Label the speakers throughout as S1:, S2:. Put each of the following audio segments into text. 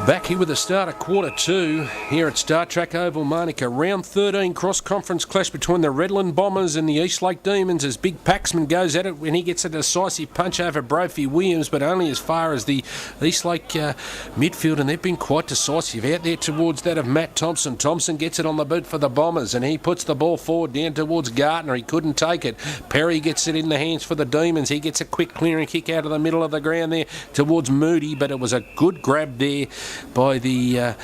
S1: Back here with the start of quarter two here at Star Track Oval, Manuka. Round 13 cross-conference clash between the Redland Bombers and the Eastlake Demons as Big Paxman goes at it when he gets a decisive punch over Brophy Williams, but only as far as the Eastlake midfield, and they've been quite decisive out there towards that of Matt Thompson. Thompson gets it on the boot for the Bombers and he puts the ball forward down towards Gardner. He couldn't take it. Perry gets it in the hands for the Demons. He gets a quick clearing kick out of the middle of the ground there towards Moody, but it was a good grab there by the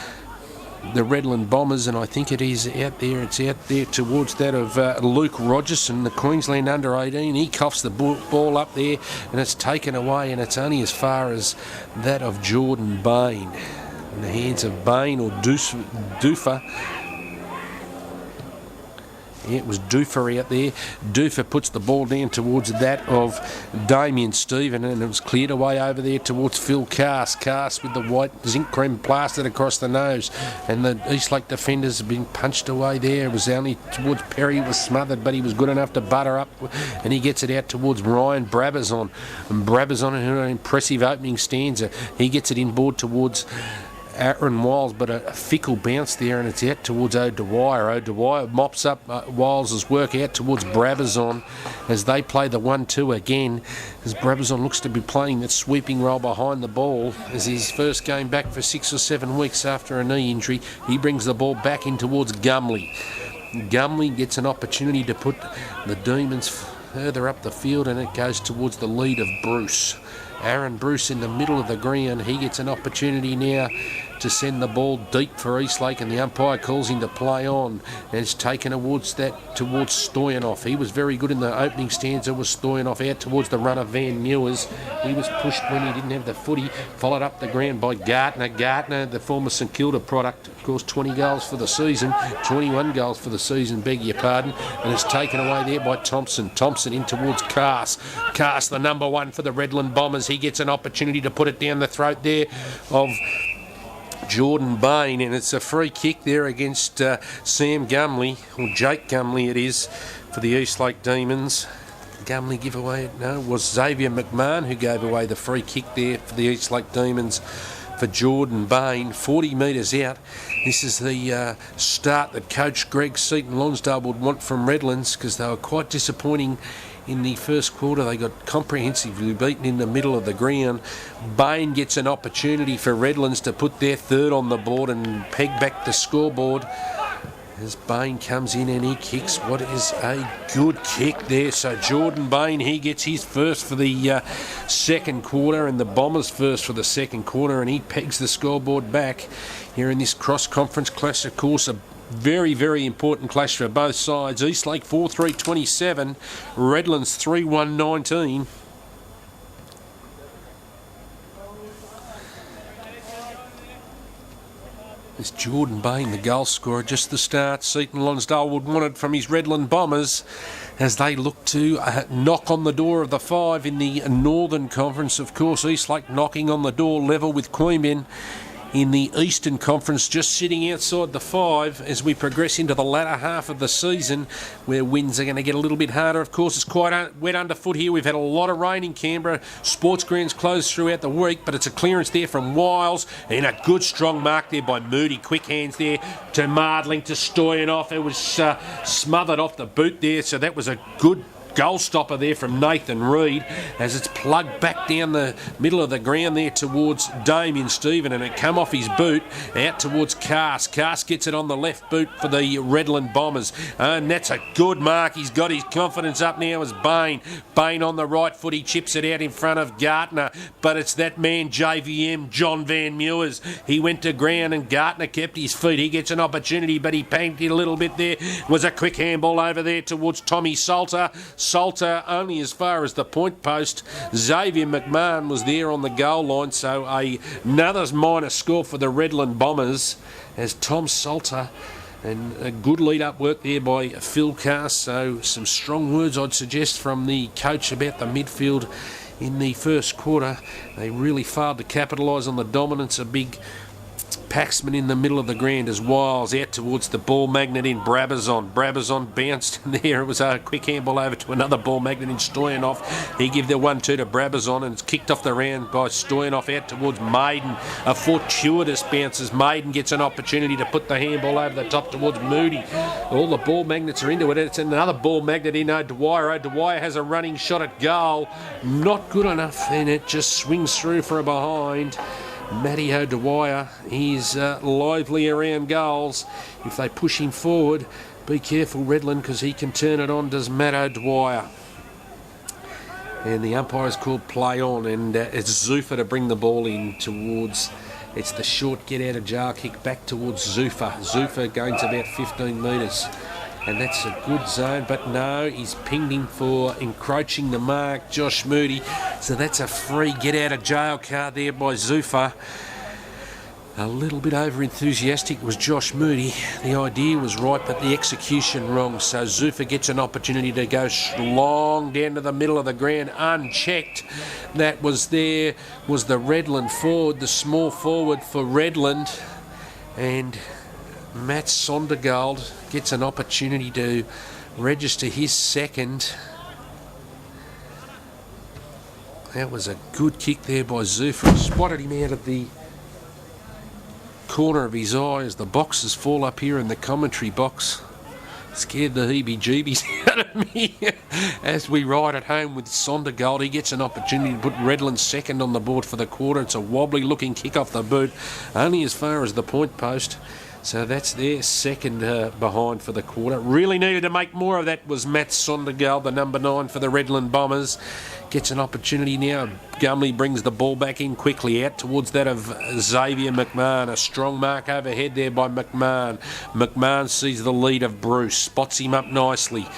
S1: Redland Bombers, and I think it is out there. It's out there towards that of Luke Rogerson, the Queensland under-18. He coughs the ball up there, and it's taken away, and it's only as far as that of Jordan Bain. In the hands of Bain or Doofer. Yeah, it was Doofer out there. Doofer puts the ball down towards that of Damien Stephen, and it was cleared away over there towards Phil Cass. Cass with the white zinc cream plastered across the nose, and the Eastlake defenders have been punched away there. It was only towards Perry. It was smothered, but he was good enough to butter up, and he gets it out towards Ryan Brabazon. And Brabazon, in an impressive opening stanza, he gets it inboard towards Aaron Wiles, but a fickle bounce there, and it's out towards O'Dwyer. O'Dwyer mops up Wiles' work out towards Brabazon as they play the 1-2 again, as Brabazon looks to be playing that sweeping role behind the ball as his first game back for 6 or 7 weeks after a knee injury. He brings the ball back in towards Gumley. Gumley gets an opportunity to put the Demons further up the field, and it goes towards the lead of Bruce. Aaron Bruce in the middle of the ground. He gets an opportunity now to send the ball deep for Eastlake, and the umpire calls him to play on, and it's taken towards Stoyanov. He was very good in the opening stanza, was Stoyanov out towards the runner Van Mewers. He was pushed when he didn't have the footy, followed up the ground by Gardner. Gardner, the former St Kilda product, of course 20 goals for the season, 21 goals for the season, beg your pardon, and it's taken away there by Thompson. Thompson in towards Cass. Cass, the number one for the Redland Bombers. He gets an opportunity to put it down the throat there of Jordan Bain, and it's a free kick there against Sam Gumley, or Jake Gumley it is, for the Eastlake Demons. Gumley give away, no, it was Xavier McMahon who gave away the free kick there for the Eastlake Demons for Jordan Bain, 40 metres out. This is the start that coach Greg Seaton-Lonsdale would want from Redlands, because they were quite disappointing in the first quarter. They got comprehensively beaten in the middle of the ground. Bain gets an opportunity for Redlands to put their third on the board and peg back the scoreboard as Bain comes in and he kicks what is a good kick there. So Jordan Bain, he gets his first for the second quarter, and the Bombers first for the second quarter, and he pegs the scoreboard back here in this cross-conference clash. Of course, a very, very important clash for both sides. Eastlake 4-3-27, Redlands 3-1-19. It's Jordan Bain, the goal scorer, just the start. Seaton-Lonsdale would want it from his Redland Bombers as they look to knock on the door of the 5 in the Northern Conference. Of course, Eastlake knocking on the door level with Queanbeyan in the Eastern Conference, just sitting outside the 5 as we progress into the latter half of the season, where wins are going to get a little bit harder. Of course, it's quite wet underfoot here. We've had a lot of rain in Canberra. Sports grounds closed throughout the week, but it's a clearance there from Wiles, and a good strong mark there by Moody. Quick hands there to Mardling, to Stoyanov. It was smothered off the boot there, so that was a good goal stopper there from Nathan Reid as it's plugged back down the middle of the ground there towards Damien Stephen, and it come off his boot out towards Cass. Cass gets it on the left boot for the Redland Bombers, and that's a good mark. He's got his confidence up now as Bain. Bain on the right foot, he chips it out in front of Gardner, but it's that man JVM, John Van Mewers. He went to ground and Gardner kept his feet. He gets an opportunity, but he panked it a little bit there. It was a quick handball over there towards Tommy Salter. Salter only as far as the point post. Xavier McMahon was there on the goal line, so another minor score for the Redland Bombers as Tom Salter, and a good lead-up work there by Phil Cass. So some strong words, I'd suggest, from the coach about the midfield in the first quarter. They really failed to capitalise on the dominance of Big Paxman in the middle of the ground as Wiles out towards the ball magnet in Brabazon. Brabazon bounced there. It was a quick handball over to another ball magnet in Stoyanov. He gave the 1-2 to Brabazon and it's kicked off the round by Stoyanov out towards Maiden. A fortuitous bounce as Maiden gets an opportunity to put the handball over the top towards Moody. All the ball magnets are into it. It's another ball magnet in O'Dwyer. O'Dwyer has a running shot at goal. Not good enough, and it just swings through for a behind. Matty O'Dwyer, he's lively around goals. If they push him forward, be careful Redland, because he can turn it on, does Matt O'Dwyer. And the umpire is called play on, and it's Zuffa to bring the ball in towards, it's the short get out of jail kick back towards Zuffa. Zuffa gains about 15 metres. And that's a good zone, but no, he's pinged him for encroaching the mark, Josh Moody. So that's a free get-out-of-jail card there by Zuffa. A little bit over-enthusiastic was Josh Moody. The idea was right, but the execution wrong. So Zuffa gets an opportunity to go long down to the middle of the ground, unchecked. That was the Redland forward, the small forward for Redland. And Matt Sondergaard gets an opportunity to register his second. That was a good kick there by Zuffa. Spotted him out of the corner of his eye as the boxes fall up here in the commentary box. Scared the heebie-jeebies out of me. As we ride at home with Sondergaard, he gets an opportunity to put Redland second on the board for the quarter. It's a wobbly-looking kick off the boot, only as far as the point post. So that's their second behind for the quarter. Really needed to make more of that was Matt Sondergaard, the number 9 for the Redland Bombers. Gets an opportunity now. Gumley brings the ball back in quickly out towards that of Xavier McMahon. A strong mark overhead there by McMahon. McMahon sees the lead of Bruce, spots him up nicely.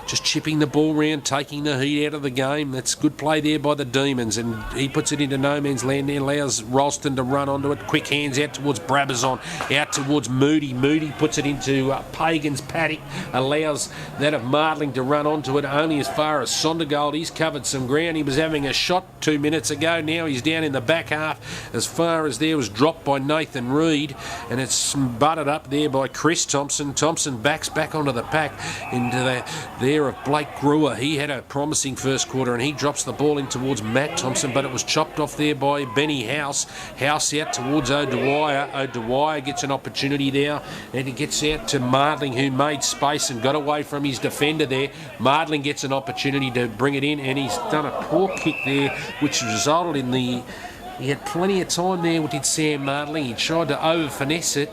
S1: Just chipping the ball round, taking the heat out of the game. That's good play there by the Demons, and he puts it into no man's land there, allows Ralston to run onto it. Quick hands out towards Brabazon, out towards Moody. Moody puts it into Pagan's paddock, allows that of Martling to run onto it only as far as Sondergaard. He's covered some ground. He was having a shot 2 minutes ago. Now he's down in the back half. As far as there was dropped by Nathan Reid, and it's butted up there by Chris Thompson. Thompson backs back onto the pack into there of Blake Brewer. He had a promising first quarter and he drops the ball in towards Matt Thompson, but it was chopped off there by Benny House. House out towards O'Dwyer. O'Dwyer gets an opportunity there and he gets out to Martling, who made space and got away from his defender there. Martling gets an opportunity to bring it in and he's done a poor kick there, which resulted in the... He had plenty of time there, did Sam Martling. He tried to over-finesse it,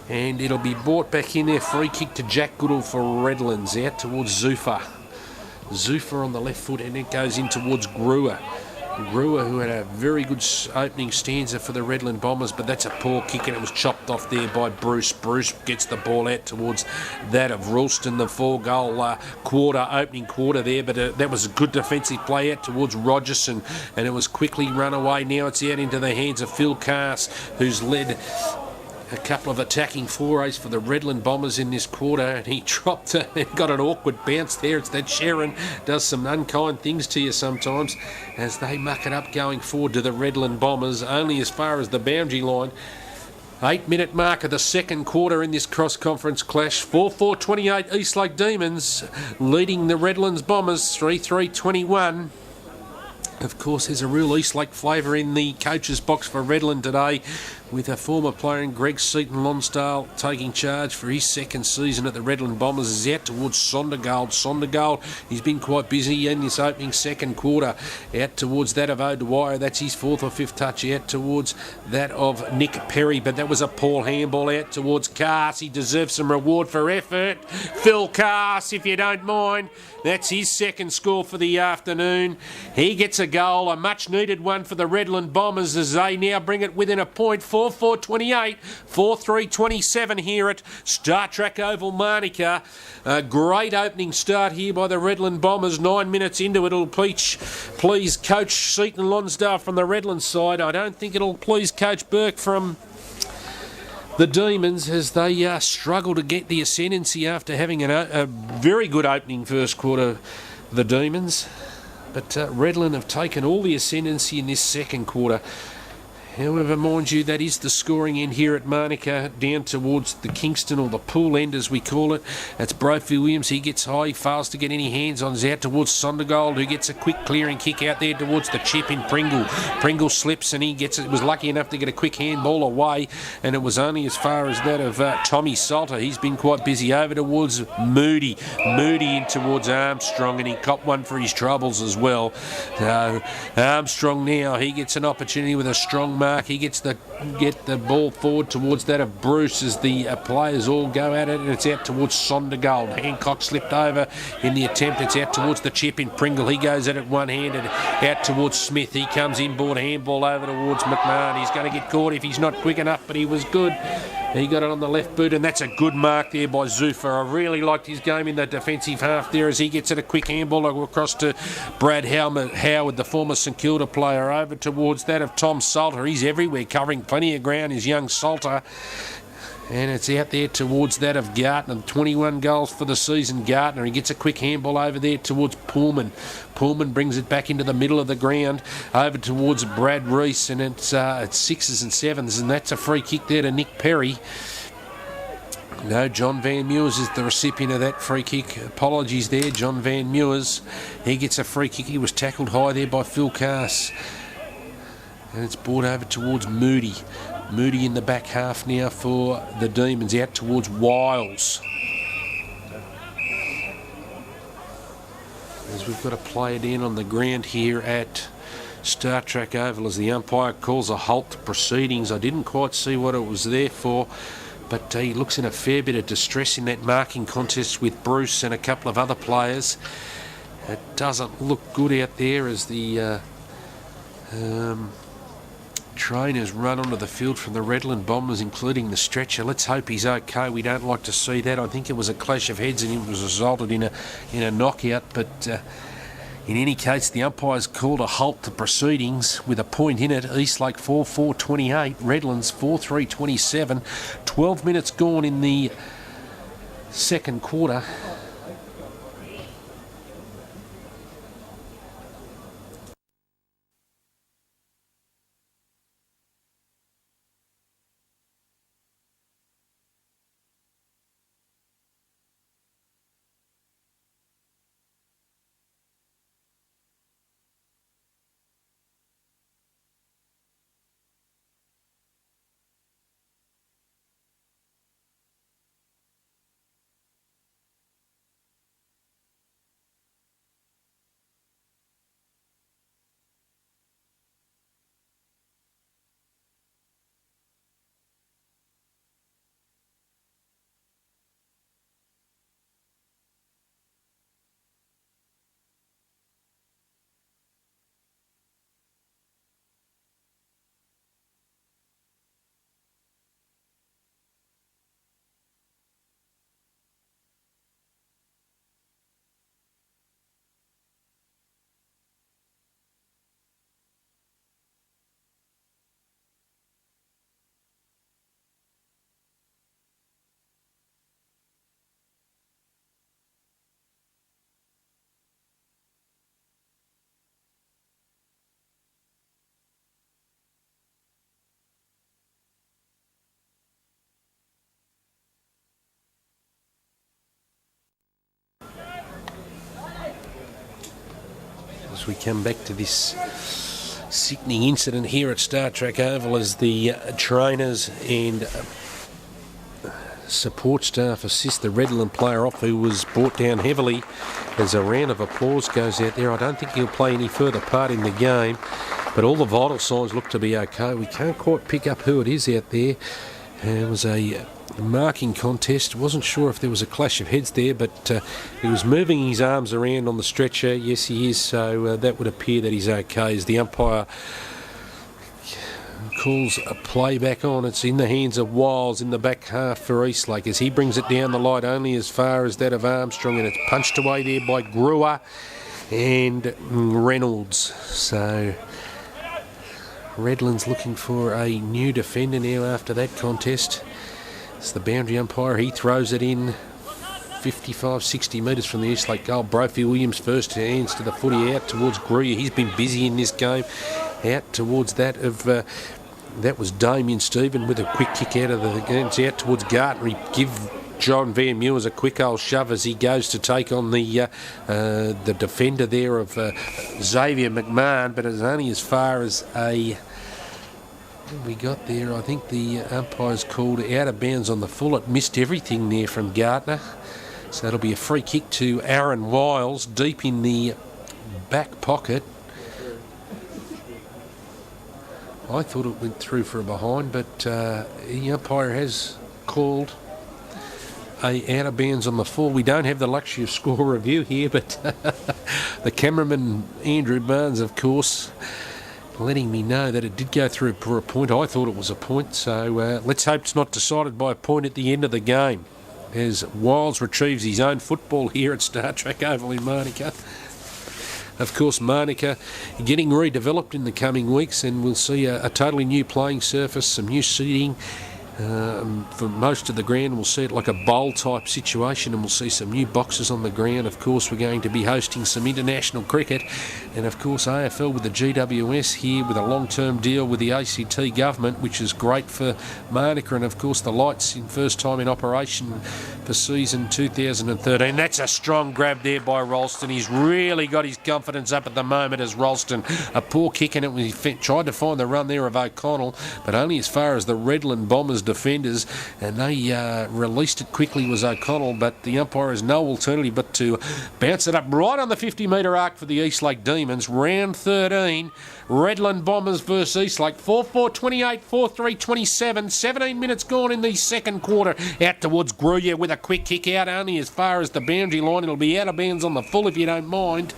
S1: and it'll be brought back in there. Free kick to Jack Goodall for Redlands, out towards Zuffa. Zuffa on the left foot, and it goes in towards Brewer. Brewer, who had a very good opening stanza for the Redland Bombers, but that's a poor kick and it was chopped off there by Bruce. Bruce gets the ball out towards that of Ralston, the 4-goal opening quarter there, but that was a good defensive play out towards Rogerson, and it was quickly run away. Now it's out into the hands of Phil Cass, who's led a couple of attacking forays for the Redland Bombers in this quarter, and he dropped it and got an awkward bounce there. It's that Sharon does some unkind things to you sometimes as they muck it up going forward to the Redland Bombers, only as far as the boundary line. 8-minute mark of the second quarter in this cross-conference clash. 4-4-28 Eastlake Demons leading the Redlands Bombers 3-3-21. Of course, there's a real Eastlake flavour in the coach's box for Redland today, with a former player in Greg Seaton Lonsdale taking charge for his second season at the Redland Bombers. Is out towards Sondergaard. Sondergaard, he's been quite busy in this opening second quarter. Out towards that of O'Dwyer. That's his 4th or 5th touch. Out towards that of Nick Perry, but that was a poor handball out towards Cass. He deserves some reward for effort. Phil Cass, if you don't mind. That's his second score for the afternoon. He gets a goal, a much-needed one for the Redland Bombers as they now bring it within a point. 4-4-28, 4-3-27 here at Star Trek Oval, Manuka. A great opening start here by the Redland Bombers. 9 minutes into it. It'll please Coach Seaton Lonsdale from the Redland side. I don't think it'll please Coach Burke from the Demons as they struggle to get the ascendancy after having a very good opening first quarter, the Demons. But Redland have taken all the ascendancy in this second quarter. However, mind you, that is the scoring end here at Manuka, down towards the Kingston, or the pool end as we call it. That's Brophy Williams. He gets high, he fails to get any hands on. He's out towards Sondergold, who gets a quick clearing kick out there towards the chip in Pringle. Pringle slips and he gets it. Was lucky enough to get a quick handball away, and it was only as far as that of Tommy Salter. He's been quite busy over towards Moody. Moody in towards Armstrong, and he copped one for his troubles as well. So Armstrong now, he gets an opportunity with a strong mark. He gets the ball forward towards that of Bruce as the players all go at it, and it's out towards Sondergold. Hancock slipped over in the attempt. It's out towards the chip in Pringle. He goes at it one-handed out towards Smith. He comes inboard, handball over towards McMahon. He's going to get caught if he's not quick enough, but he was good. He got it on the left boot, and that's a good mark there by Zuffa. I really liked his game in the defensive half there as he gets it a quick handball across to Brad Howard, the former St Kilda player, over towards that of Tom Salter. He's everywhere, covering plenty of ground, is young Salter. And it's out there towards that of Gartner. 21 goals for the season, Gartner. He gets a quick handball over there towards Pullman. Pullman brings it back into the middle of the ground, over towards Brad Reese, and it's 6s and 7s, and that's a free kick there to Nick Perry. No, John Van Meurs is the recipient of that free kick. Apologies there, John Van Meurs. He gets a free kick. He was tackled high there by Phil Cass. And it's brought over towards Moody. Moody in the back half now for the Demons, out towards Wiles. As we've got a player down on the ground here at Star Trek Oval as the umpire calls a halt to proceedings. I didn't quite see what it was there for, but he looks in a fair bit of distress in that marking contest with Bruce and a couple of other players. It doesn't look good out there as the trainers run onto the field from the Redland Bombers, including the stretcher. Let's hope he's okay. We don't like to see that. I think it was a clash of heads and it was resulted in a knockout, but in any case, the umpires called a halt to proceedings with a point in it. Eastlake 4-4-28, Redlands 4-3-27. 12 minutes gone in the second quarter. As we come back to this sickening incident here at Star Trek Oval as the trainers and support staff assist the Redland player off, who was brought down heavily, as a round of applause goes out there. I don't think he'll play any further part in the game, but all the vital signs look to be okay. We can't quite pick up who it is out there. It was a marking contest. Wasn't sure if there was a clash of heads there, but he was moving his arms around on the stretcher. Yes, he is, so that would appear that he's okay. As the umpire calls a play back on, it's in the hands of Wiles in the back half for Eastlake as he brings it down the light only as far as that of Armstrong, and it's punched away there by Brewer and Reynolds. So Redland's looking for a new defender now after that contest. It's the boundary umpire. He throws it in 55, 60 metres from the Eastlake goal. Brophy Williams first hands to the footy out towards Greer. He's been busy in this game. Out towards that of That was Damien Stephen with a quick kick out of the games out towards Gartner. He give John Van Mewers a quick old shove as he goes to take on the defender there of Xavier McMahon, but it's only as far as a... we got there, I think the umpire's called out of bounds on the full. It missed everything there from Gartner. So it'll be a free kick to Aaron Wiles, deep in the back pocket. I thought it went through for a behind, but the umpire has called a out of bounds on the full. We don't have the luxury of score review here, but the cameraman, Andrew Barnes, of course, letting me know that it did go through for a point. I thought it was a point, so let's hope it's not decided by a point at the end of the game, as Wiles retrieves his own football here at Star Trek Oval in Manuka. Of course, Manuka getting redeveloped in the coming weeks, and we'll see a totally new playing surface, some new seating. For most of the ground, we'll see it like a bowl type situation, and we'll see some new boxes on the ground. Of course, we're going to be hosting some international cricket, and of course AFL with the GWS here with a long-term deal with the ACT government, which is great for Manuka, and of course the lights in first time in operation for season 2013. That's a strong grab there by Ralston. He's really got his confidence up at the moment as Ralston. A poor kick in it when he tried to find the run there of O'Connell, but only as far as the Redland Bombers defenders, and they released it quickly was O'Connell, but the umpire has no alternative but to bounce it up right on the 50-metre arc for the Eastlake Demons. Round 13, Redland Bombers versus Eastlake. 4-4-28, 4-3-27, 17 minutes gone in the second quarter. Out towards Gruyere with a quick kick out only as far as the boundary line. It'll be out of bounds on the full if you don't mind.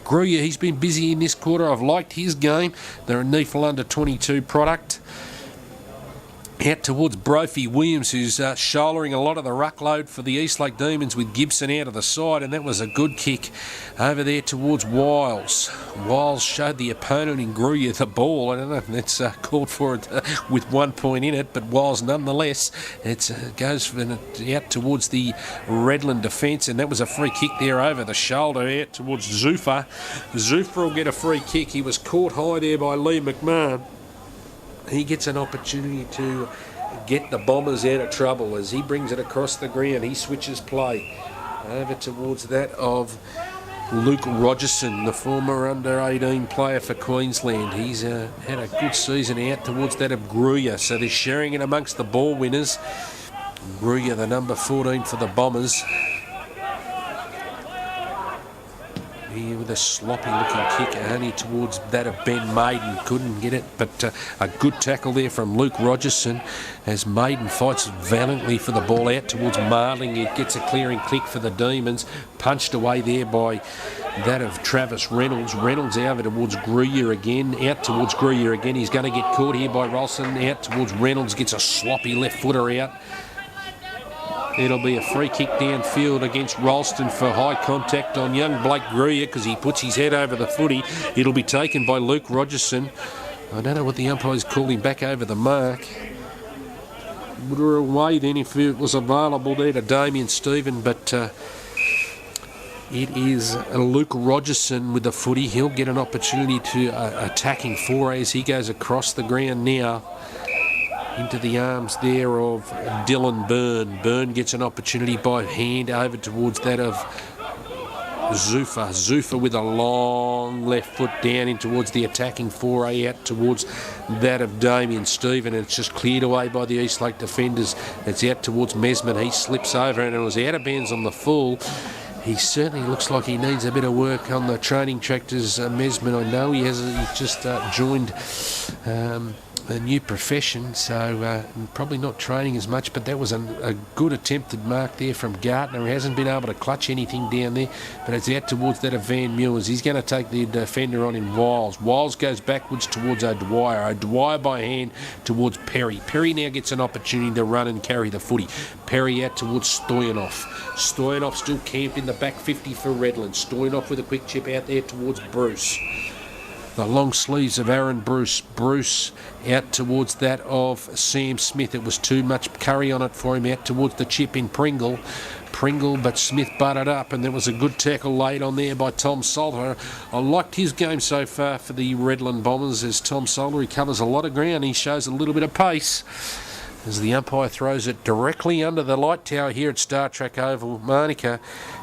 S1: Gruyere, he's been busy in this quarter. I've liked his game. They're a NEAFL under 22 product. Out towards Brophy Williams, who's shouldering a lot of the ruck load for the Eastlake Demons with Gibson out of the side, and that was a good kick over there towards Wiles. Wiles showed the opponent in Gruyere the ball. I don't know if that's called for it with 1 point in it, but Wiles nonetheless, it goes out towards the Redland defence, and that was a free kick there over the shoulder out towards Zuffa. Zuffa will get a free kick. He was caught high there by Lee McMahon. He gets an opportunity to get the Bombers out of trouble as he brings it across the ground. He switches play over towards that of Luke Rogerson, the former under-18 player for Queensland. He's had a good season out towards that of Gruyere, so they're sharing it amongst the ball winners. Gruyere, the number 14 for the Bombers. Here with a sloppy looking kick only towards that of Ben Maiden. Couldn't get it, but a good tackle there from Luke Rogerson as Maiden fights valiantly for the ball out towards Marling. It gets a clearing click for the Demons. Punched away there by that of Travis Reynolds. Reynolds over towards Gruyere again. Out towards Gruyere again. He's going to get caught here by Ralston. Out towards Reynolds. Gets a sloppy left footer out. It'll be a free kick downfield against Ralston for high contact on young Blake Gruyere because he puts his head over the footy. It'll be taken by Luke Rogerson. I don't know what the umpire's called him back over the mark. Would have away then if it was available there to Damien Stephen, but it is Luke Rogerson with the footy. He'll get an opportunity to attacking foray as he goes across the ground now into the arms there of Dylan Byrne. Byrne gets an opportunity by hand over towards that of Zuffa. Zuffa with a long left foot down in towards the attacking foray out towards that of Damien Stephen, and it's just cleared away by the Eastlake defenders. It's out towards Mesman. He slips over and it was out of bounds on the full. He certainly looks like he needs a bit of work on the training tractors, Mesman. I know he's just joined a new profession, so probably not training as much, but that was a good attempted mark there from Gartner. He hasn't been able to clutch anything down there, but it's out towards that of Van Mewers. He's going to take the defender on in Wiles. Wiles goes backwards towards O'Dwyer. O'Dwyer by hand towards Perry. Perry now gets an opportunity to run and carry the footy. Perry out towards Stoyanov. Stoyanov still camped in the back 50 for Redland. Stoyanov with a quick chip out there towards Bruce. the long sleeves of Aaron Bruce. Bruce out towards that of Sam Smith. It was too much curry on it for him, out towards the chip in Pringle, but Smith butted up, and there was a good tackle laid on there by Tom Salter. I liked his game so far for the Redland Bombers as Tom Salter. He covers a lot of ground. He shows a little bit of pace as the umpire throws it directly under the light tower here at Star Trek Oval, Manuka.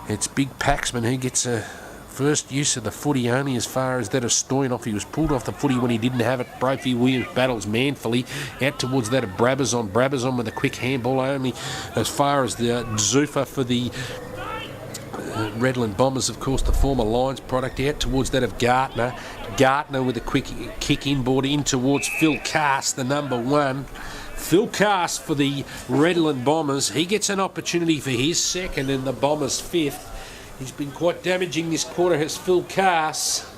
S1: It's Big Paxman who gets a first use of the footy, only as far as that of Stoynoff. He was pulled off the footy when he didn't have it. Brophy Williams battles manfully out towards that of Brabazon. Brabazon with a quick handball, only as far as the Zuffa for the Redland Bombers, of course, the former Lions product, out towards that of Gartner. Gartner with a quick kick inboard in towards Phil Cass, the number 1. Phil Cass for the Redland Bombers. He gets an opportunity for his second and the Bombers' 5th. He's been quite damaging this quarter, has Phil Cass.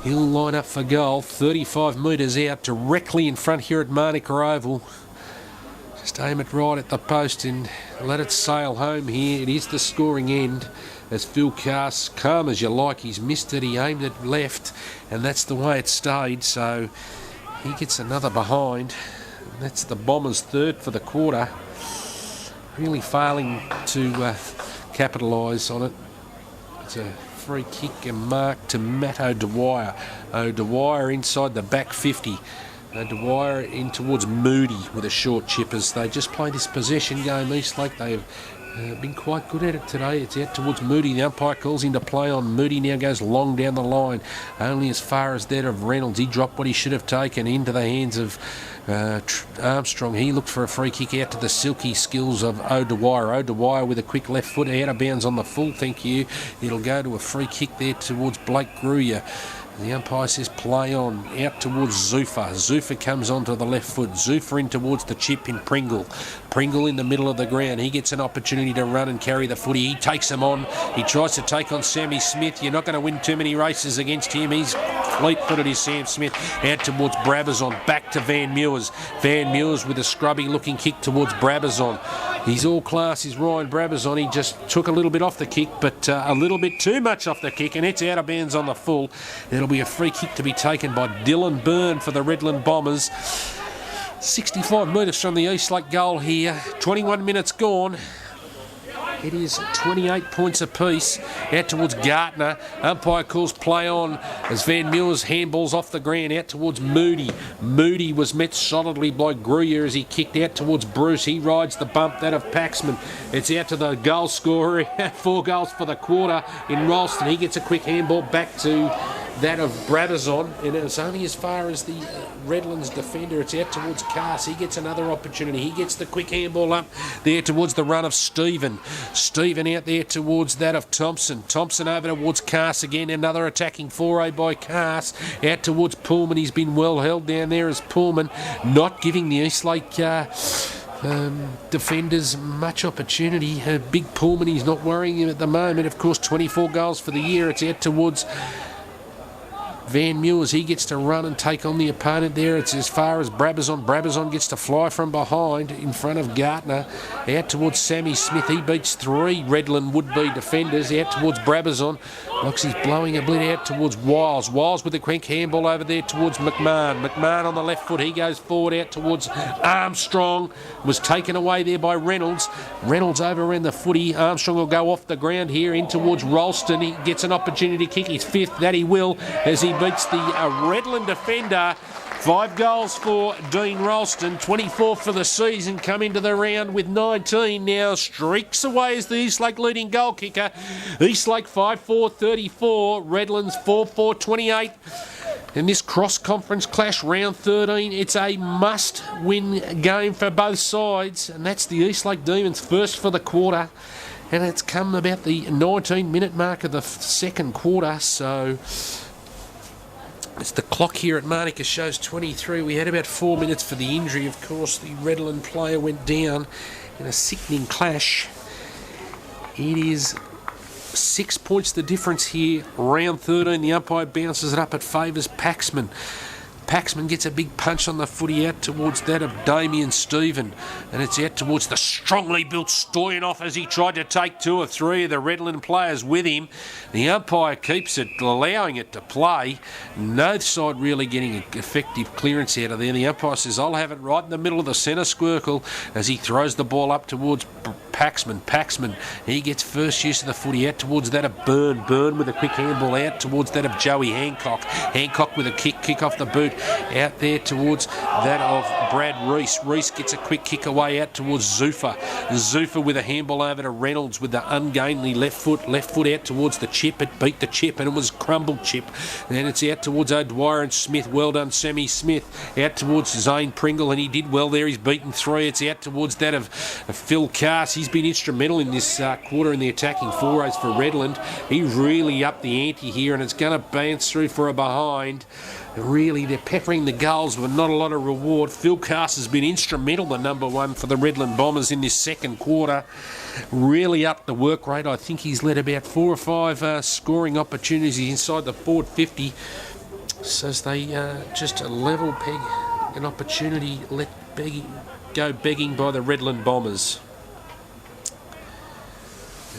S1: He'll line up for goal, 35 metres out, directly in front here at Manuka Oval. Just aim it right at the post and let it sail home here. It is the scoring end as Phil Cass, calm as you like, he's missed it, he aimed it left, and that's the way it stayed, so he gets another behind. That's the Bombers' 3rd for the quarter. Really failing to capitalise on it. It's a free kick and mark to Matt O'Dwyer. O'Dwyer inside the back 50. O'Dwyer in towards Moody with a short chip as they just play this possession game. Eastlake, they've been quite good at it today. It's out towards Moody. The umpire calls into play on Moody. Now goes long down the line, only as far as that of Reynolds. He dropped what he should have taken into the hands of Armstrong. He looked for a free kick out to the silky skills of O'Dwyer. O'Dwyer with a quick left foot out of bounds on the full, thank you. It'll go to a free kick there towards Blake Gruyer. The umpire says play on, out towards Zuffa. Zuffa comes onto the left foot. Zuffa in towards the chip in Pringle. Pringle in the middle of the ground. He gets an opportunity to run and carry the footy. He takes him on. He tries to take on Sammy Smith. You're not going to win too many races against him. He's fleet-footed, is Sam Smith. Out towards Brabazon. Back to Van Meurs. Van Meurs with a scrubby-looking kick towards Brabazon. He's all class, is Ryan Brabazon. He just took a little bit off the kick, but a little bit too much off the kick, and it's out of bounds on the full. It'll be a free kick to be taken by Dylan Byrne for the Redland Bombers. 65 metres from the Eastlake goal here. 21 minutes gone. It is 28 points apiece. Out towards Gartner. Umpire calls play on as Van Meurs handballs off the ground out towards Moody. Moody was met solidly by Gruyer as he kicked out towards Bruce. He rides the bump, that of Paxman. It's out to the goal scorer. 4 goals for the quarter in Ralston. He gets a quick handball back to that of Brabazon, and it's only as far as the Redlands defender. It's out towards Cass. He gets another opportunity. He gets the quick handball up there towards the run of Stephen. Stephen out there towards that of Thompson. Thompson over towards Cass again. Another attacking foray by Cass. Out towards Pullman. He's been well held down there as Pullman, not giving the Eastlake defenders much opportunity. Big Pullman, he's not worrying him at the moment. Of course, 24 goals for the year. It's out towards Van Meurs. He gets to run and take on the opponent there. It's as far as Brabazon. Brabazon gets to fly from behind in front of Gartner. Out towards Sammy Smith. He beats 3 Redland would-be defenders. Out towards Brabazon. Looks he's blowing a blit out towards Wiles. Wiles with a quick handball over there towards McMahon. McMahon on the left foot. He goes forward out towards Armstrong. Was taken away there by Reynolds. Reynolds overran the footy. Armstrong will go off the ground here in towards Ralston. He gets an opportunity to kick his 5th. That he will as he beats the Redland defender. 5 goals for Dean Ralston, 24 for the season, come into the round with 19. Now streaks away as the Eastlake leading goal kicker. Eastlake 5-4-34, Redlands 4-4-28. In this cross-conference clash, round 13, it's a must-win game for both sides, and that's the Eastlake Demons first for the quarter. And it's come about the 19-minute mark of the second quarter, so it's the clock here at Manuka shows 23. We had about 4 minutes for the injury. Of course, the Redland player went down in a sickening clash. It is 6 points the difference here. Round 13, the umpire bounces it up. It favours Paxman. Paxman gets a big punch on the footy out towards that of Damien Stephen, and it's out towards the strongly built Stoyanov as he tried to take 2 or 3 of the Redland players with him. The umpire keeps it, allowing it to play. No side really getting an effective clearance out of there. The umpire says, I'll have it right in the middle of the centre circle as he throws the ball up towards Paxman, he gets first use of the footy out towards that of Burn with a quick handball out towards that of Joey Hancock with a kick off the boot out there towards that of Brad Reese gets a quick kick away out towards Zuffa with a handball over to Reynolds with the ungainly left foot out towards the chip. It beat the chip and it was crumbled chip. Then it's out towards O'Dwyer and Smith. Well done, Sammy Smith. Out towards Zane Pringle, and he did well there. He's beaten 3. It's out towards that of Phil Cass. He's been instrumental in this quarter in the attacking forays for Redland. He really upped the ante here, and it's going to bounce through for a behind. Really, they're peppering the goals with not a lot of reward. Phil Cass has been instrumental, the number 1 for the Redland Bombers in this second quarter. Really upped the work rate. I think he's led about 4 or 5 scoring opportunities inside the forward 50. So as they just level peg an opportunity, go begging by the Redland Bombers.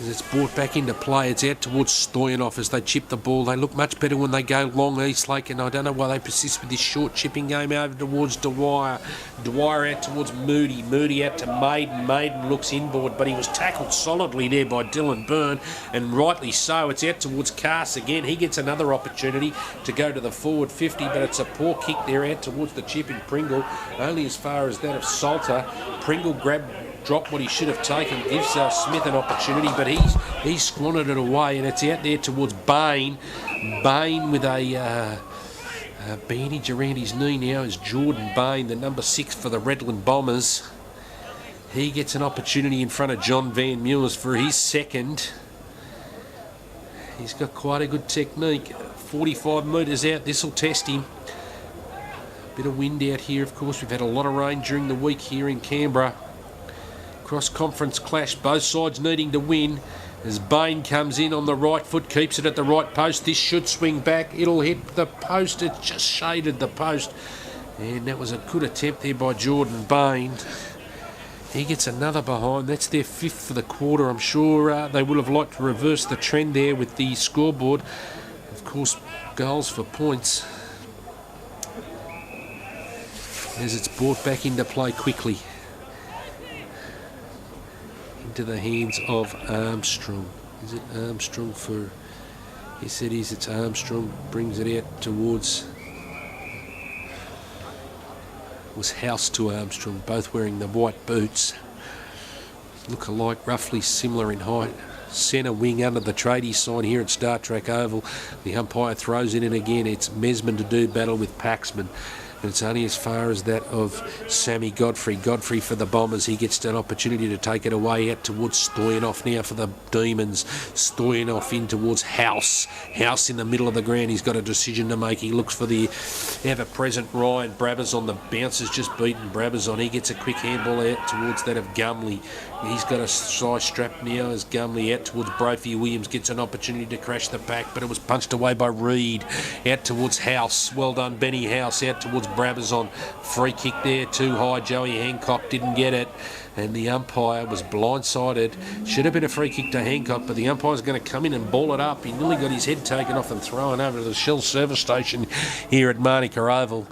S1: As it's brought back into play, it's out towards Stoyanov as they chip the ball. They look much better when they go long Eastlake, and I don't know why they persist with this short chipping game over towards Dwyer. Dwyer out towards Moody. Moody out to Maiden. Maiden looks inboard, but he was tackled solidly there by Dylan Byrne, and rightly so. It's out towards Cass again. He gets another opportunity to go to the forward 50, but it's a poor kick there out towards the chipping Pringle, only as far as that of Salter. Pringle dropped what he should have taken, gives Smith an opportunity, but he's squandered it away, and it's out there towards Bain. Bain with a bandage around his knee now is Jordan Bain, the number 6 for the Redland Bombers. He gets an opportunity in front of John Van Meurs for his second. He's got quite a good technique. 45 metres out, this will test him. Bit of wind out here, of course. We've had a lot of rain during the week here in Canberra. Cross-conference clash, both sides needing to win. As Bain comes in on the right foot, keeps it at the right post. This should swing back. It'll hit the post. It just shaded the post. And that was a good attempt there by Jordan Bain. He gets another behind. That's their 5th for the quarter. I'm sure they would have liked to reverse the trend there with the scoreboard. Of course, goals for points. As it's brought back into play quickly. Into the hands of Armstrong. Is it Armstrong for... Yes, it is. It's Armstrong. Brings it out towards... It was House to Armstrong, both wearing the white boots. Look alike, roughly similar in height. Centre wing under the tradie sign here at Star Trek Oval. The umpire throws it in again. It's Mesman to do battle with Paxman. And it's only as far as that of Sammy Godfrey. Godfrey for the Bombers. He gets an opportunity to take it away out towards Stoyanov now for the Demons. Stoyanov in towards House. House in the middle of the ground. He's got a decision to make. He looks for the ever-present Ryan Brabazon. The bouncer's just beaten Brabazon. He gets a quick handball out towards that of Gumley. He's got a side strap now as Gumley out towards Brophy. Williams gets an opportunity to crash the pack, but it was punched away by Reed. Out towards House. Well done, Benny House. Out towards Brabazon. Free kick there, too high. Joey Hancock didn't get it, and the umpire was blindsided. Should have been a free kick to Hancock, but the umpire's going to come in and ball it up. He nearly got his head taken off and thrown over to the Shell service station here at Manuka Oval.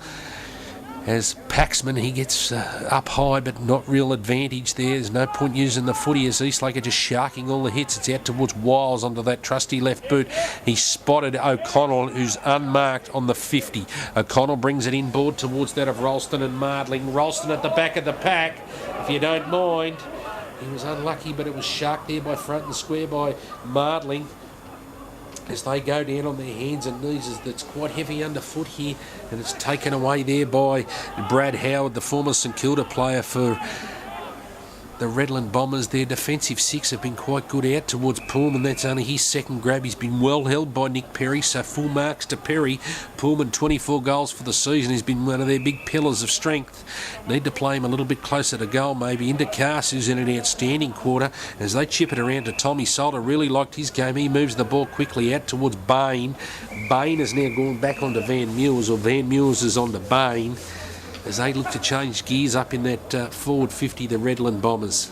S1: As Paxman, he gets up high, but not real advantage there. There's no point using the footy as Eastlake are just sharking all the hits. It's out towards Wiles onto that trusty left boot. He spotted O'Connell, who's unmarked on the 50. O'Connell brings it inboard towards that of Ralston and Mardling. Ralston at the back of the pack, if you don't mind. He was unlucky, but it was sharked there by front and square by Mardling. As they go down on their hands and knees, it's quite heavy underfoot here, and it's taken away there by Brad Howard, the former St Kilda player for the Redland Bombers. Their defensive six have been quite good out towards Pullman. That's only his second grab. He's been well held by Nick Perry, so full marks to Perry. Pullman, 24 goals for the season. He's been one of their big pillars of strength. Need to play him a little bit closer to goal, maybe into Cass, who's in an outstanding quarter, as they chip it around to Tommy Solder. Really liked his game. He moves the ball quickly out towards Bain. Bain has now gone back onto Van Mules, or Van Mules is on to Bain, as they look to change gears up in that forward 50, the Redland Bombers.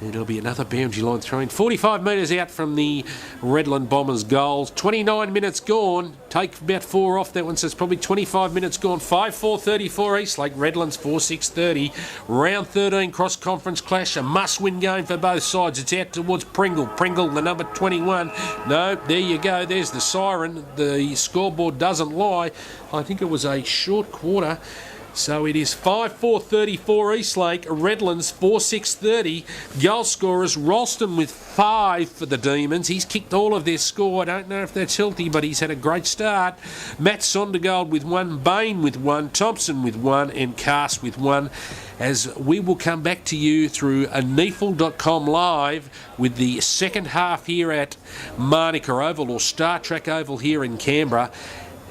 S1: It'll be another boundary line throw-in. 45 metres out from the Redland Bombers' goals. 29 minutes gone. Take about 4 off that one, so it's probably 25 minutes gone. 5-4-34 Eastlake. Redland's 4-6-30. Round 13 cross-conference clash. A must-win game for both sides. It's out towards Pringle. Pringle, the number 21. No, there you go. There's the siren. The scoreboard doesn't lie. I think it was a short quarter. So it is 5-4-34 Eastlake, Redlands 4-6-30. Goal scorers, Ralston with 5 for the Demons. He's kicked all of their score. I don't know if that's healthy, but he's had a great start. Matt Sondergaard with 1, Bain with 1, Thompson with 1, and Cass with 1. As we will come back to you through a NEAFL.com live with the second half here at Manuka Oval, or Star Trek Oval here in Canberra,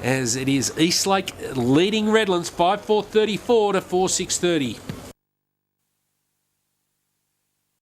S1: as it is Eastlake leading Redlands 5-4-34 to 4-6-30.